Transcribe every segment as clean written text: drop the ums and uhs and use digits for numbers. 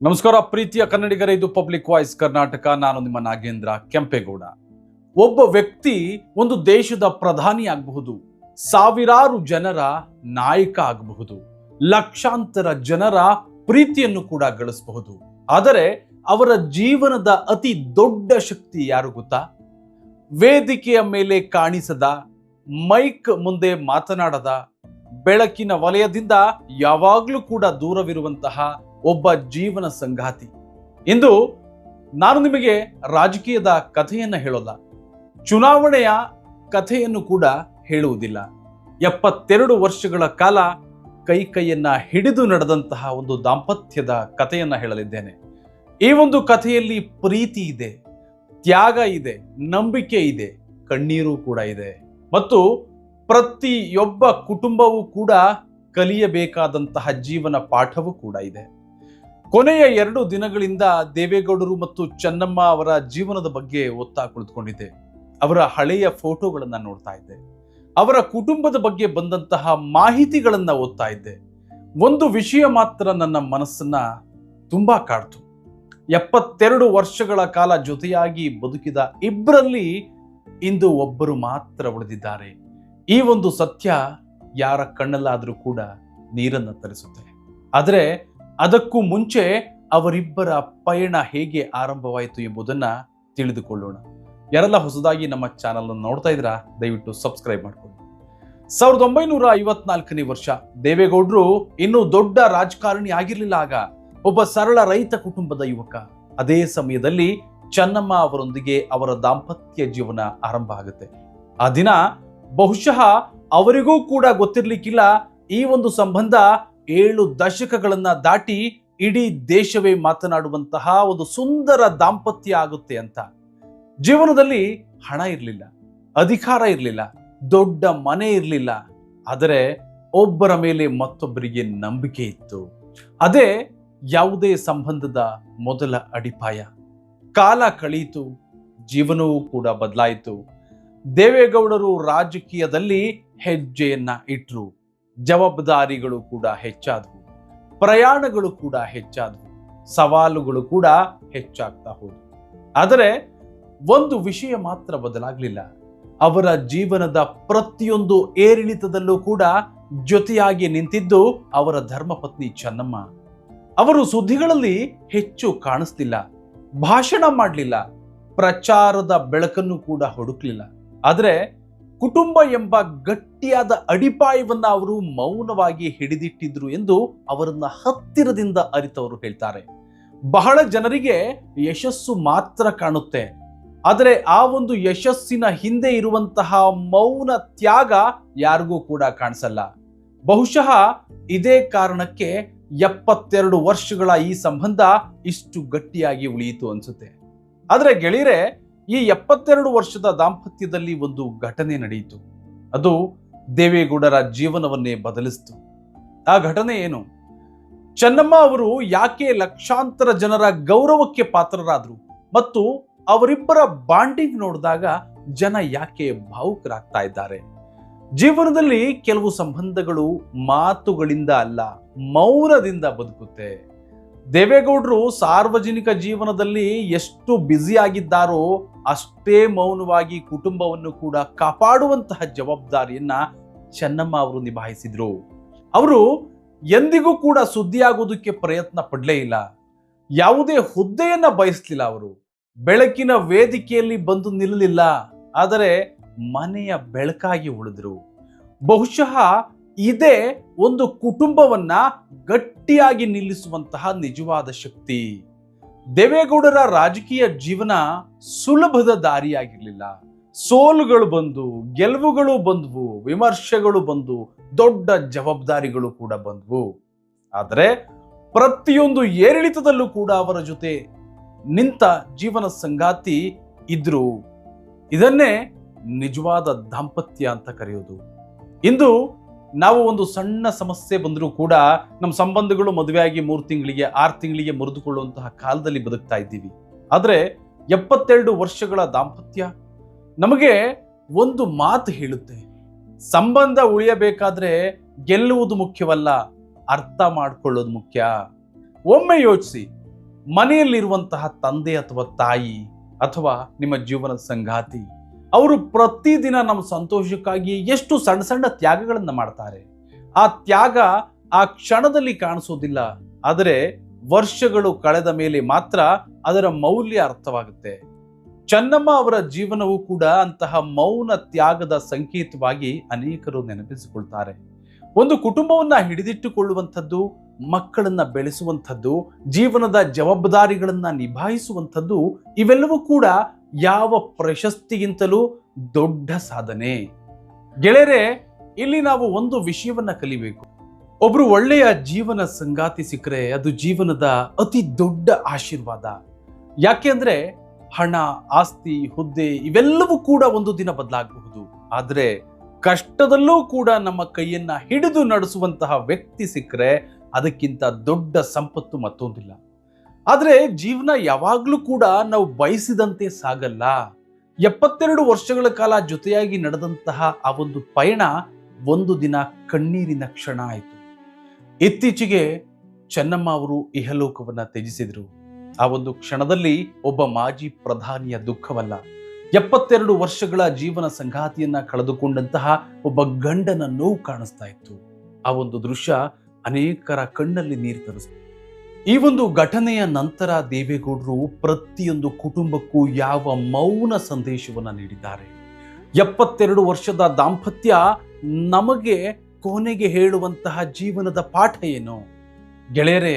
ನಮಸ್ಕಾರ ಪ್ರೀತಿಯ ಕನ್ನಡಿಗರೇ, ಇದು ಪಬ್ಲಿಕ್ ವಾಯ್ಸ್ ಕರ್ನಾಟಕ. ನಾನು ನಿಮ್ಮ ನಾಗೇಂದ್ರ ಕೆಂಪೇಗೌಡ. ಒಬ್ಬ ವ್ಯಕ್ತಿ ಒಂದು ದೇಶದ ಪ್ರಧಾನಿ ಆಗಬಹುದು, ಸಾವಿರಾರು ಜನರ ನಾಯಕ ಆಗಬಹುದು, ಲಕ್ಷಾಂತರ ಜನರ ಪ್ರೀತಿಯನ್ನು ಕೂಡ ಗಳಿಸಬಹುದು. ಆದರೆ ಅವರ ಜೀವನದ ಅತಿ ದೊಡ್ಡ ಶಕ್ತಿ ಯಾರು ಗೊತ್ತಾ? ವೇದಿಕೆಯ ಮೇಲೆ ಕಾಣಿಸದ, ಮೈಕ್ ಮುಂದೆ ಮಾತನಾಡದ, ಬೆಳಕಿನ ವಲಯದಿಂದ ಯಾವಾಗಲೂ ಕೂಡ ದೂರವಿರುವಂತಹ ಒಬ್ಬ ಜೀವನ ಸಂಗಾತಿ. ಇಂದು ನಾನು ನಿಮಗೆ ರಾಜಕೀಯದ ಕಥೆಯನ್ನು ಹೇಳೋಲ್ಲ, ಚುನಾವಣೆಯ ಕಥೆಯನ್ನು ಕೂಡ ಹೇಳುವುದಿಲ್ಲ. 72 ವರ್ಷಗಳ ಕಾಲ ಕೈಯನ್ನ ಹಿಡಿದು ನಡೆದಂತಹ ಒಂದು ದಾಂಪತ್ಯದ ಕಥೆಯನ್ನ ಹೇಳಲಿದ್ದೇನೆ. ಈ ಒಂದು ಕಥೆಯಲ್ಲಿ ಪ್ರೀತಿ ಇದೆ, ತ್ಯಾಗ ಇದೆ, ನಂಬಿಕೆ ಇದೆ, ಕಣ್ಣೀರು ಕೂಡ ಇದೆ ಮತ್ತು ಪ್ರತಿಯೊಬ್ಬ ಕುಟುಂಬವೂ ಕೂಡ ಕಲಿಯಬೇಕಾದಂತಹ ಜೀವನ ಪಾಠವೂ ಕೂಡ ಇದೆ. ಕೊನೆಯ 2 ದಿನಗಳಿಂದ ದೇವೇಗೌಡರು ಮತ್ತು ಚೆನ್ನಮ್ಮ ಅವರ ಜೀವನದ ಬಗ್ಗೆ ಓದ್ತಾ ಕುಳಿತುಕೊಂಡಿದ್ದೆ. ಅವರ ಹಳೆಯ ಫೋಟೋಗಳನ್ನ ನೋಡ್ತಾ ಇದ್ದೆ, ಅವರ ಕುಟುಂಬದ ಬಗ್ಗೆ ಬಂದಂತಹ ಮಾಹಿತಿಗಳನ್ನ ಓದ್ತಾ ಇದ್ದೆ. ಒಂದು ವಿಷಯ ಮಾತ್ರ ನನ್ನ ಮನಸ್ಸನ್ನ ತುಂಬಾ ಕಾಡ್ತು. 72 ವರ್ಷಗಳ ಕಾಲ ಜೊತೆಯಾಗಿ ಬದುಕಿದ ಇಬ್ಬರಲ್ಲಿ ಇಂದು ಒಬ್ಬರು ಮಾತ್ರ ಉಳಿದಿದ್ದಾರೆ. ಈ ಒಂದು ಸತ್ಯ ಯಾರ ಕಣ್ಣಲ್ಲಾದರೂ ಕೂಡ ನೀರನ್ನು ತರಿಸುತ್ತೆ. ಆದರೆ ಅದಕ್ಕೂ ಮುಂಚೆ ಅವರಿಬ್ಬರ ಪಯಣ ಹೇಗೆ ಆರಂಭವಾಯಿತು ಎಂಬುದನ್ನ ತಿಳಿದುಕೊಳ್ಳೋಣ. ಯಾರೆಲ್ಲ ಹೊಸದಾಗಿ ನಮ್ಮ ಚಾನಲ್ ಅನ್ನು ನೋಡ್ತಾ ಇದ್ದೀರಾ, ದಯವಿಟ್ಟು ಸಬ್ಸ್ಕ್ರೈಬ್ ಮಾಡ್ಕೊಳ್ಳಿ. 1954ನೇ ವರ್ಷ. ದೇವೇಗೌಡರು ಇನ್ನೂ ದೊಡ್ಡ ರಾಜಕಾರಣಿ ಆಗಿರಲಿಲ್ಲ. ಆಗ ಒಬ್ಬ ಸರಳ ರೈತ ಕುಟುಂಬದ ಯುವಕ. ಅದೇ ಸಮಯದಲ್ಲಿ ಚೆನ್ನಮ್ಮ ಅವರೊಂದಿಗೆ ಅವರ ದಾಂಪತ್ಯ ಜೀವನ ಆರಂಭ ಆಗುತ್ತೆ. ಆ ದಿನ ಬಹುಶಃ ಅವರಿಗೂ ಕೂಡ ಗೊತ್ತಿರ್ಲಿಕ್ಕಿಲ್ಲ, ಈ ಒಂದು ಸಂಬಂಧ 7 ದಶಕಗಳನ್ನ ದಾಟಿ ಇಡೀ ದೇಶವೇ ಮಾತನಾಡುವಂತಹ ಒಂದು ಸುಂದರ ದಾಂಪತ್ಯ ಆಗುತ್ತೆ ಅಂತ. ಜೀವನದಲ್ಲಿ ಹಣ ಇರಲಿಲ್ಲ, ಅಧಿಕಾರ ಇರಲಿಲ್ಲ, ದೊಡ್ಡ ಮನೆ ಇರಲಿಲ್ಲ, ಆದರೆ ಒಬ್ಬರ ಮೇಲೆ ಮತ್ತೊಬ್ಬರಿಗೆ ನಂಬಿಕೆ ಇತ್ತು. ಅದೇ ಯಾವುದೇ ಸಂಬಂಧದ ಮೊದಲ ಅಡಿಪಾಯ. ಕಾಲ ಕಳೆಯಿತು, ಜೀವನವೂ ಕೂಡ ಬದಲಾಯಿತು. ದೇವೇಗೌಡರು ರಾಜಕೀಯದಲ್ಲಿ ಹೆಜ್ಜೆಯನ್ನ ಇಟ್ರು. ಜವಾಬ್ದಾರಿಗಳು ಕೂಡ ಹೆಚ್ಚಾದವು, ಪ್ರಯಾಣಗಳು ಕೂಡ ಹೆಚ್ಚಾದವು, ಸವಾಲುಗಳು ಕೂಡ ಹೆಚ್ಚಾಗ್ತಾ ಹೋದವು. ಆದರೆ ಒಂದು ವಿಷಯ ಮಾತ್ರ ಬದಲಾಗಲಿಲ್ಲ. ಅವರ ಜೀವನದ ಪ್ರತಿಯೊಂದು ಏರಿಳಿತದಲ್ಲೂ ಕೂಡ ಜೊತೆಯಾಗಿ ನಿಂತಿದ್ದು ಅವರ ಧರ್ಮಪತ್ನಿ ಚೆನ್ನಮ್ಮ. ಅವರು ಸುದ್ದಿಗಳಲ್ಲಿ ಹೆಚ್ಚು ಕಾಣಿಸ್ಲಿಲ್ಲ, ಭಾಷಣ ಮಾಡಲಿಲ್ಲ, ಪ್ರಚಾರದ ಬೆಳಕನ್ನು ಕೂಡ ಹುಡುಕ್ಲಿಲ್ಲ. ಆದರೆ ಕುಟುಂಬ ಎಂಬ ಗಟ್ಟಿಯಾದ ಅಡಿಪಾಯವನ್ನ ಅವರು ಮೌನವಾಗಿ ಹಿಡಿದಿಟ್ಟಿದ್ರು ಎಂದು ಅವರನ್ನ ಹತ್ತಿರದಿಂದ ಅರಿತವರು ಹೇಳ್ತಾರೆ. ಬಹಳ ಜನರಿಗೆ ಯಶಸ್ಸು ಮಾತ್ರ ಕಾಣುತ್ತೆ, ಆದರೆ ಆ ಒಂದು ಯಶಸ್ಸಿನ ಹಿಂದೆ ಇರುವಂತಹ ಮೌನ ತ್ಯಾಗ ಯಾರಿಗೂ ಕೂಡ ಕಾಣಿಸಲ್ಲ. ಬಹುಶಃ ಇದೇ ಕಾರಣಕ್ಕೆ 72 ವರ್ಷಗಳ ಈ ಸಂಬಂಧ ಇಷ್ಟು ಗಟ್ಟಿಯಾಗಿ ಉಳಿಯಿತು ಅನ್ಸುತ್ತೆ. ಆದರೆ ಗೆಳೆಯರೆ, ಈ 72 ವರ್ಷದ ದಾಂಪತ್ಯದಲ್ಲಿ ಒಂದು ಘಟನೆ ನಡೆಯಿತು. ಅದು ದೇವೇಗೌಡರ ಜೀವನವನ್ನೇ ಬದಲಿಸಿತು. ಆ ಘಟನೆ ಏನು? ಚೆನ್ನಮ್ಮ ಅವರು ಯಾಕೆ ಲಕ್ಷಾಂತರ ಜನರ ಗೌರವಕ್ಕೆ ಪಾತ್ರರಾದ್ರು ಮತ್ತು ಅವರಿಬ್ಬರ ಬಾಂಡಿಂಗ್ ನೋಡಿದಾಗ ಜನ ಯಾಕೆ ಭಾವುಕರಾಗ್ತಾ ಇದ್ದಾರೆ? ಜೀವನದಲ್ಲಿ ಕೆಲವು ಸಂಬಂಧಗಳು ಮಾತುಗಳಿಂದ ಅಲ್ಲ, ಮೌನದಿಂದ ಬದುಕುತ್ತೆ. ದೇವೇಗೌಡರು ಸಾರ್ವಜನಿಕ ಜೀವನದಲ್ಲಿ ಎಷ್ಟು ಬ್ಯುಸಿ ಆಗಿದ್ದಾರೋ ಅಷ್ಟೇ ಮೌನವಾಗಿ ಕುಟುಂಬವನ್ನು ಕೂಡ ಕಾಪಾಡುವಂತಹ ಜವಾಬ್ದಾರಿಯನ್ನ ಚೆನ್ನಮ್ಮ ಅವರು ನಿಭಾಯಿಸಿದ್ರು. ಅವರು ಎಂದಿಗೂ ಕೂಡ ಸುದ್ದಿಯಾಗೋದಕ್ಕೆ ಪ್ರಯತ್ನ ಪಡಲೇ ಇಲ್ಲ, ಯಾವುದೇ ಹುದ್ದೆಯನ್ನ ಬಯಸಲಿಲ್ಲ. ಅವರು ಬೆಳಕಿನ ವೇದಿಕೆಯಲ್ಲಿ ಬಂದು ನಿಲ್ಲಲಿಲ್ಲ, ಆದರೆ ಮನೆಯ ಬೆಳಕಾಗಿ ಉಳಿದ್ರು. ಬಹುಶಃ ಇದೇ ಒಂದು ಕುಟುಂಬವನ್ನ ಗಟ್ಟಿಯಾಗಿ ನಿಲ್ಲಿಸುವಂತಹ ನಿಜವಾದ ಶಕ್ತಿ. ದೇವೇಗೌಡರ ರಾಜಕೀಯ ಜೀವನ ಸುಲಭದ ದಾರಿಯಾಗಿರ್ಲಿಲ್ಲ. ಸೋಲುಗಳು ಬಂದು, ಗೆಲುವುಗಳು ಬಂದ್ವು, ವಿಮರ್ಶೆಗಳು ಬಂದು, ದೊಡ್ಡ ಜವಾಬ್ದಾರಿಗಳು ಕೂಡ ಬಂದ್ವು. ಆದರೆ ಪ್ರತಿಯೊಂದು ಏರಿಳಿತದಲ್ಲೂ ಕೂಡ ಅವರ ಜೊತೆ ನಿಂತ ಜೀವನ ಸಂಗಾತಿ ಇದ್ರು. ಇದನ್ನೇ ನಿಜವಾದ ದಾಂಪತ್ಯ ಅಂತ ಕರೆಯೋದು. ಇಂದು ನಾವು ಒಂದು ಸಣ್ಣ ಸಮಸ್ಯೆ ಬಂದರೂ ಕೂಡ ನಮ್ಮ ಸಂಬಂಧಗಳು ಮದುವೆಯಾಗಿ 3 ತಿಂಗಳಿಗೆ 6 ತಿಂಗಳಿಗೆ ಮುರಿದುಕೊಳ್ಳುವಂತಹ ಕಾಲದಲ್ಲಿ ಬದುಕ್ತಾ ಇದ್ದೀವಿ. ಆದರೆ 72 ವರ್ಷಗಳ ದಾಂಪತ್ಯ ನಮಗೆ ಒಂದು ಮಾತು ಹೇಳುತ್ತೆ: ಸಂಬಂಧ ಉಳಿಯಬೇಕಾದ್ರೆ ಗೆಲ್ಲುವುದು ಮುಖ್ಯವಲ್ಲ, ಅರ್ಥ ಮಾಡ್ಕೊಳ್ಳೋದು ಮುಖ್ಯ. ಒಮ್ಮೆ ಯೋಚಿಸಿ, ಮನೆಯಲ್ಲಿರುವಂತಹ ತಂದೆ ಅಥವಾ ತಾಯಿ ಅಥವಾ ನಿಮ್ಮ ಜೀವನದ ಸಂಗಾತಿ ಅವರು ಪ್ರತಿದಿನ ನಮ್ಮ ಸಂತೋಷಕ್ಕಾಗಿ ಎಷ್ಟು ಸಣ್ಣ ಸಣ್ಣ ತ್ಯಾಗಗಳನ್ನು ಮಾಡ್ತಾರೆ. ಆ ತ್ಯಾಗ ಆ ಕ್ಷಣದಲ್ಲಿ ಕಾಣಿಸೋದಿಲ್ಲ, ಆದರೆ ವರ್ಷಗಳು ಕಳೆದ ಮೇಲೆ ಮಾತ್ರ ಅದರ ಮೌಲ್ಯ ಅರ್ಥವಾಗುತ್ತೆ. ಚೆನ್ನಮ್ಮ ಅವರ ಜೀವನವೂ ಕೂಡ ಅಂತಹ ಮೌನ ತ್ಯಾಗದ ಸಂಕೇತವಾಗಿ ಅನೇಕರು ನೆನಪಿಸಿಕೊಳ್ತಾರೆ. ಒಂದು ಕುಟುಂಬವನ್ನ ಹಿಡಿದಿಟ್ಟುಕೊಳ್ಳುವಂಥದ್ದು, ಮಕ್ಕಳನ್ನ ಬೆಳೆಸುವಂಥದ್ದು, ಜೀವನದ ಜವಾಬ್ದಾರಿಗಳನ್ನ ನಿಭಾಯಿಸುವಂಥದ್ದು, ಇವೆಲ್ಲವೂ ಕೂಡ ಯಾವ ಪ್ರಶಸ್ತಿಗಿಂತಲೂ ದೊಡ್ಡ ಸಾಧನೆ. ಗೆಳೆಯರೆ, ಇಲ್ಲಿ ನಾವು ಒಂದು ವಿಷಯವನ್ನ ಕಲಿಬೇಕು. ಒಬ್ರು ಒಳ್ಳೆಯ ಜೀವನ ಸಂಗಾತಿ ಸಿಕ್ಕರೆ ಅದು ಜೀವನದ ಅತಿ ದೊಡ್ಡ ಆಶೀರ್ವಾದ. ಯಾಕೆ ಅಂದ್ರೆ ಹಣ, ಆಸ್ತಿ, ಹುದ್ದೆ ಇವೆಲ್ಲವೂ ಕೂಡ ಒಂದು ದಿನ ಬದಲಾಗಬಹುದು, ಆದರೆ ಕಷ್ಟದಲ್ಲೂ ಕೂಡ ನಮ್ಮ ಕೈಯನ್ನ ಹಿಡಿದು ನಡೆಸುವಂತಹ ವ್ಯಕ್ತಿ ಸಿಕ್ಕರೆ ಅದಕ್ಕಿಂತ ದೊಡ್ಡ ಸಂಪತ್ತು ಮತ್ತೊಂದಿಲ್ಲ. ಆದರೆ ಜೀವನ ಯಾವಾಗ್ಲೂ ಕೂಡ ನಾವು ಬಯಸಿದಂತೆ ಸಾಗಲ್ಲ. 72 ವರ್ಷಗಳ ಕಾಲ ಜೊತೆಯಾಗಿ ನಡೆದಂತಹ ಆ ಒಂದು ಪಯಣ ಒಂದು ದಿನ ಕಣ್ಣೀರಿನ ಕ್ಷಣ ಆಯಿತು. ಇತ್ತೀಚೆಗೆ ಚೆನ್ನಮ್ಮ ಅವರು ಇಹಲೋಕವನ್ನ ತ್ಯಜಿಸಿದ್ರು. ಆ ಒಂದು ಕ್ಷಣದಲ್ಲಿ ಒಬ್ಬ ಮಾಜಿ ಪ್ರಧಾನಿಯ ದುಃಖವಲ್ಲ, 72 ವರ್ಷಗಳ ಜೀವನ ಸಂಗಾತಿಯನ್ನ ಕಳೆದುಕೊಂಡಂತಹ ಒಬ್ಬ ಗಂಡನ ನೋವು ಕಾಣಿಸ್ತಾ ಇತ್ತು. ಆ ಒಂದು ದೃಶ್ಯ ಅನೇಕರ ಕಣ್ಣಲ್ಲಿ ನೀರು ತರಿಸಿತು. ಈ ಒಂದು ಘಟನೆಯ ನಂತರ ದೇವೇಗೌಡರು ಪ್ರತಿಯೊಂದು ಕುಟುಂಬಕ್ಕೂ ಯಾವ ಮೌನ ಸಂದೇಶವನ್ನ ನೀಡಿದ್ದಾರೆ. 72 ವರ್ಷದ ದಾಂಪತ್ಯ ನಮಗೆ ಕೊನೆಗೆ ಹೇಳುವಂತಹ ಜೀವನದ ಪಾಠ ಏನು? ಗೆಳೆಯರೇ,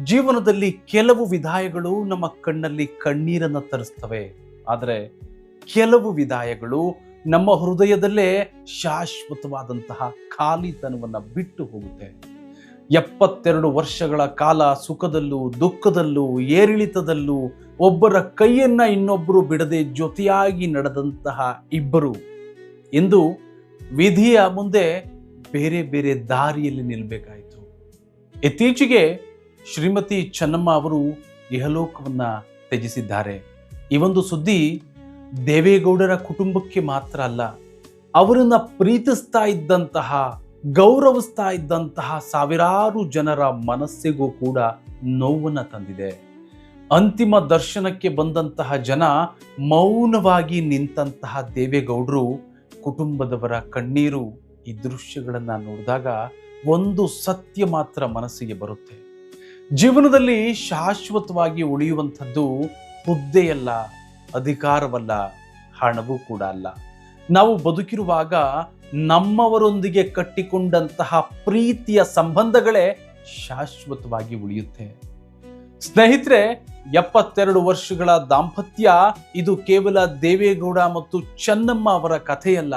ಜೀವನದಲ್ಲಿ ಕೆಲವು ವಿದಾಯಗಳು ನಮ್ಮ ಕಣ್ಣಲ್ಲಿ ಕಣ್ಣೀರನ್ನ ತರಿಸ್ತವೆ, ಆದರೆ ಕೆಲವು ವಿದಾಯಗಳು ನಮ್ಮ ಹೃದಯದಲ್ಲೇ ಶಾಶ್ವತವಾದಂತಹ ಖಾಲಿತನವನ್ನ ಬಿಟ್ಟು ಹೋಗುತ್ತೆ. 72 ವರ್ಷಗಳ ಕಾಲ ಸುಖದಲ್ಲೂ ದುಃಖದಲ್ಲೂ ಏರಿಳಿತದಲ್ಲೂ ಒಬ್ಬರ ಕೈಯನ್ನ ಇನ್ನೊಬ್ಬರು ಬಿಡದೆ ಜೊತೆಯಾಗಿ ನಡೆದಂತಹ ಇಬ್ಬರು ಇಂದು ವಿಧಿಯ ಮುಂದೆ ಬೇರೆ ಬೇರೆ ದಾರಿಯಲ್ಲಿ ನಿಲ್ಬೇಕಾಯಿತು. ಇತ್ತೀಚೆಗೆ ಶ್ರೀಮತಿ ಚೆನ್ನಮ್ಮ ಅವರು ಇಹಲೋಕವನ್ನ ತ್ಯಜಿಸಿದ್ದಾರೆ. ಈ ಒಂದು ಸುದ್ದಿ ದೇವೇಗೌಡರ ಕುಟುಂಬಕ್ಕೆ ಮಾತ್ರ ಅಲ್ಲ, ಅವರನ್ನ ಪ್ರೀತಿಸ್ತಾ ಇದ್ದಂತಹ, ಗೌರವಿಸ್ತಾ ಇದ್ದಂತಹ ಸಾವಿರಾರು ಜನರ ಮನಸ್ಸಿಗೂ ಕೂಡ ನೋವನ್ನ ತಂದಿದೆ. ಅಂತಿಮ ದರ್ಶನಕ್ಕೆ ಬಂದಂತಹ ಜನ ಮೌನವಾಗಿ ನಿಂತಹ ದೇವೇಗೌಡರು ಕುಟುಂಬದವರ ಕಣ್ಣೀರು ಈ ದೃಶ್ಯಗಳನ್ನ ನೋಡಿದಾಗ ಒಂದು ಸತ್ಯ ಮಾತ್ರ ಮನಸ್ಸಿಗೆ ಬರುತ್ತೆ. ಜೀವನದಲ್ಲಿ ಶಾಶ್ವತವಾಗಿ ಉಳಿಯುವಂಥದ್ದು ಹುದ್ದೆಯಲ್ಲ, ಅಧಿಕಾರವಲ್ಲ, ಹಣವೂ ಕೂಡ ಅಲ್ಲ. ನಾವು ಬದುಕಿರುವಾಗ ನಮ್ಮವರೊಂದಿಗೆ ಕಟ್ಟಿಕೊಂಡಂತಹ ಪ್ರೀತಿಯ ಸಂಬಂಧಗಳೇ ಶಾಶ್ವತವಾಗಿ ಉಳಿಯುತ್ತೆ. ಸ್ನೇಹಿತರೆ, 72 ವರ್ಷಗಳ ದಾಂಪತ್ಯ ಇದು ಕೇವಲ ದೇವೇಗೌಡ ಮತ್ತು ಚೆನ್ನಮ್ಮ ಅವರ ಕಥೆಯಲ್ಲ.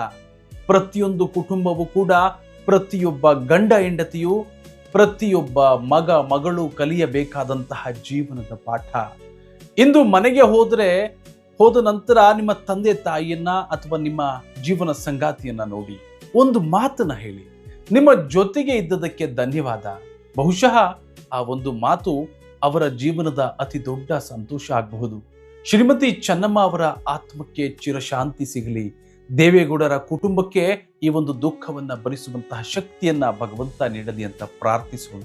ಪ್ರತಿಯೊಂದು ಕುಟುಂಬವೂ ಕೂಡ, ಪ್ರತಿಯೊಬ್ಬ ಗಂಡ ಹೆಂಡತಿಯು, ಪ್ರತಿಯೊಬ್ಬ ಮಗ ಮಗಳು ಕಲಿಯಬೇಕಾದಂತಹ ಜೀವನದ ಪಾಠ. ಇಂದು ಮನೆಗೆ ಹೋದ ನಂತರ ನಿಮ್ಮ ತಂದೆ ತಾಯಿಯನ್ನ ಅಥವಾ ನಿಮ್ಮ ಜೀವನ ಸಂಗಾತಿಯನ್ನ ನೋಡಿ ಒಂದು ಮಾತನ್ನ ಹೇಳಿ, ನಿಮ್ಮ ಜೊತೆಗೆ ಇದ್ದದಕ್ಕೆ ಧನ್ಯವಾದ. ಬಹುಶಃ ಆ ಒಂದು ಮಾತು ಅವರ ಜೀವನದ ಅತಿ ದೊಡ್ಡ ಸಂತೋಷ ಆಗಬಹುದು. ಶ್ರೀಮತಿ ಚೆನ್ನಮ್ಮ ಅವರ ಆತ್ಮಕ್ಕೆ ಚಿರಶಾಂತಿ ಸಿಗಲಿ. ದೇವೇಗೌಡರ ಕುಟುಂಬಕ್ಕೆ ಈ ಒಂದು ದುಃಖವನ್ನ ಭರಿಸುವಂತಹ ಶಕ್ತಿಯನ್ನ ಭಗವಂತ ನೀಡಲಿ ಅಂತ ಪ್ರಾರ್ಥಿಸೋಣ.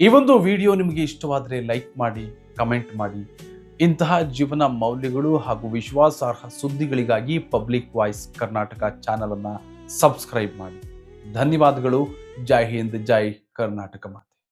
ಈ ಒಂದು ವಿಡಿಯೋ ನಿಮಗೆ ಇಷ್ಟವಾದರೆ ಲೈಕ್ ಮಾಡಿ, ಕಮೆಂಟ್ ಮಾಡಿ. ಇಂತಹ ಜೀವನ ಮೌಲ್ಯಗಳು ಹಾಗೂ ವಿಶ್ವಾಸಾರ್ಹ ಸುದ್ದಿಗಳಿಗಾಗಿ ಪಬ್ಲಿಕ್ ವಾಯ್ಸ್ ಕರ್ನಾಟಕ ಚಾನಲ್ ಅನ್ನ ಸಬ್ಸ್ಕ್ರೈಬ್ ಮಾಡಿ. ಧನ್ಯವಾದಗಳು. ಜೈ ಹಿಂದ್, ಜೈ ಕರ್ನಾಟಕ.